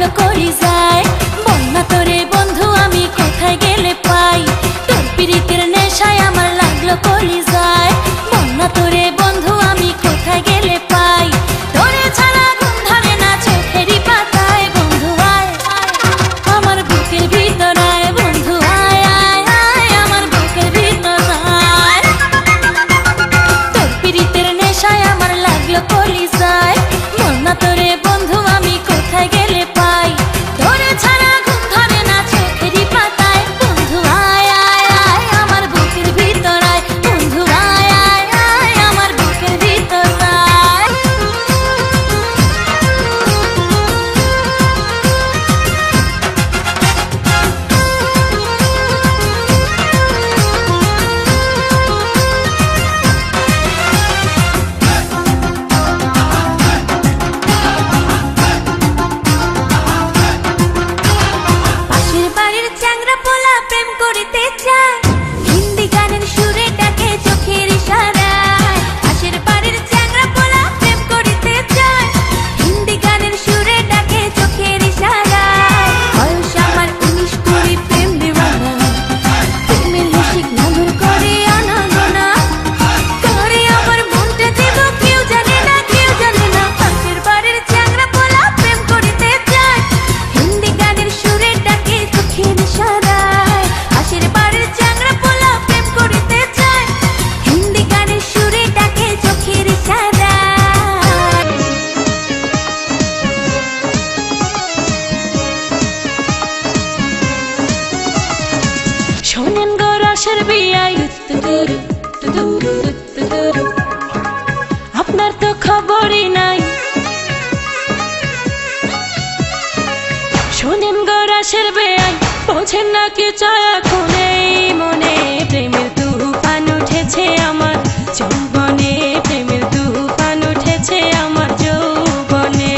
লাগলো করি যায়। বন্যা তোরে বন্ধু আমি কোথায় গেলে পাই, তোর পিরিতের নেশায় আমার লাগলো কলি যায়। বন্যা তোরে বন্ধু আমি কোথায় গেলে পাই, তোরে ছাড়া ঘুম ধরে না চোখেরই পাতায়। বন্ধু আয় আমার বুকের ভিতর আয়, বন্ধু আয় আয় আয় আমার বুকের ভিতর আয়। তোর পিরিতের নেশায় আমার লাগলো কলি যায়। বন্যা তোরে বন্ধু আমি কোথায় গেলে পাই, তোরে ছাড়া ঘুম ধরে না চোখেরই পাতায়। বন্ধু আয় আয় আয় আমার বুকের ভিতর আয়, বন্ধু আয় আয় আয় আমার বুকের ভিতর আয়। পাশের বাড়ির চ্যাংড়া পোলা প্রেম করিতে চায়, হিন্দি গানের সুরে ডাকে চোখের ইশারায়। পাশের বাড়ির চ্যাংড়া পোলা প্রেম করিতে চায়, হিন্দি গানের সুরে ডাকে চোখের ইশারায়। বয়স আমার 19-20, প্রেম দিওয়ানা, প্রেমের রসিক নাগর করে আনাগোনা, করে আমার মনটা দেব কেউ জানে না, কেউ জানে না। পাশের বাড়ির চ্যাংড়া পোলা প্রেম করিতে চায়, হিন্দি গানের সুরে ডাকে চোখের ইশারায়। পাশের বাড়ির চ্যাংড়া পোলা প্রেম করিতে চায়, হিন্দি গানের সুরে ডাকে চোখের ইশারায়। শোনেন গো রসের বিয়ায় আপনার তো খবরই নাই। শোনেন গো রসের বিয়ায় বোঝেন না কি চায় এখন এই মনে। প্রেমের তুফান উঠেছে আমার যৌবনে, প্রেমের তুফান উঠেছে আমার যৌবনে।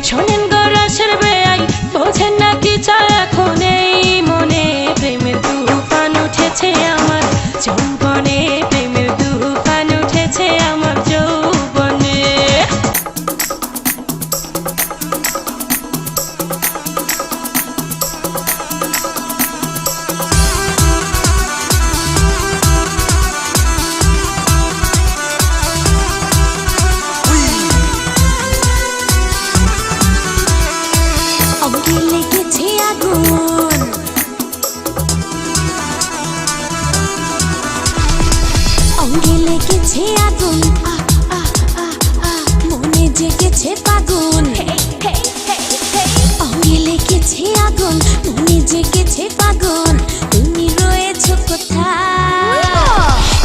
শোনেন গো রসের বিয়ায় বোঝেন না কি চায় এখন এই মনে। প্রেমের তুফান উঠেছে আমার যৌবনে, প্রেমের তুফান উঠেছে আমার যৌবনে। অঙ্গে লেগেছে আগুন, অঙ্গে লেগেছে আগুন, মনে জেগেছে ফাগুন। অঙ্গে লেগেছে আগুন, মনে জেগেছে ফাগুন। তুমি রয়েছো কোথায়,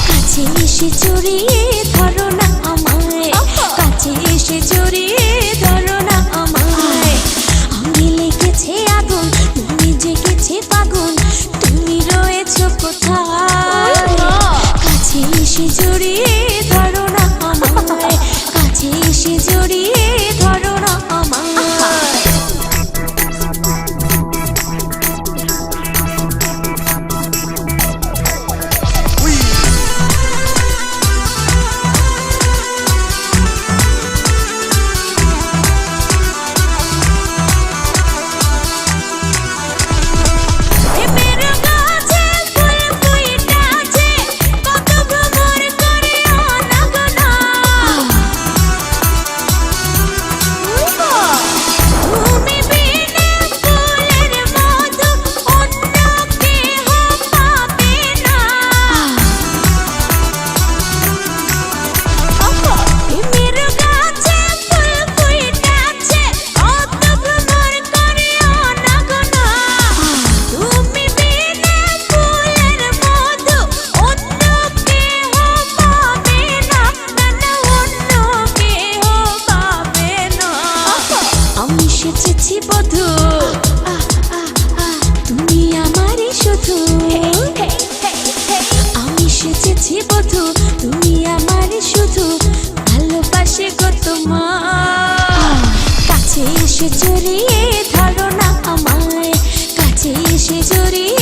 কাছে এসে জড়িয়ে ধরো না আমায়, কাছে এসে জড়িয়ে ধরো না আমায়। অঙ্গে লেগেছে আগুন, মনে জেগেছে ফাগুন। তুমি রয়েছো কোথায়, কাছে এসে জড়িয়ে ধরো না আমায়, কাছে এসে জড়িয়ে ধরো না আমায়। প্রেমের গাছে ফুল ফুটেছে, কত ভ্রমর করে অনাগোনা। তুমি বিনে ফুলের মধু অন্য কেহ পাবে না। প্রেমের গাছে ফুল ফুটেছে, কত ভ্রমর করে অনাগোনা। তুমি বিনে ফুলের মধু অন্য কেহ পাবে না, না না অন্য কেহ পাবে না। আমি সেচেছি বধূ, তুমি আমারই শুধু। আমি সেচেছি বধূ, তুমি আমারই শুধু। ভালোবাসে গো তোমার, কাছে এসে জড়িয়ে ধরো না আমায়, কাছে এসে জড়িয়ে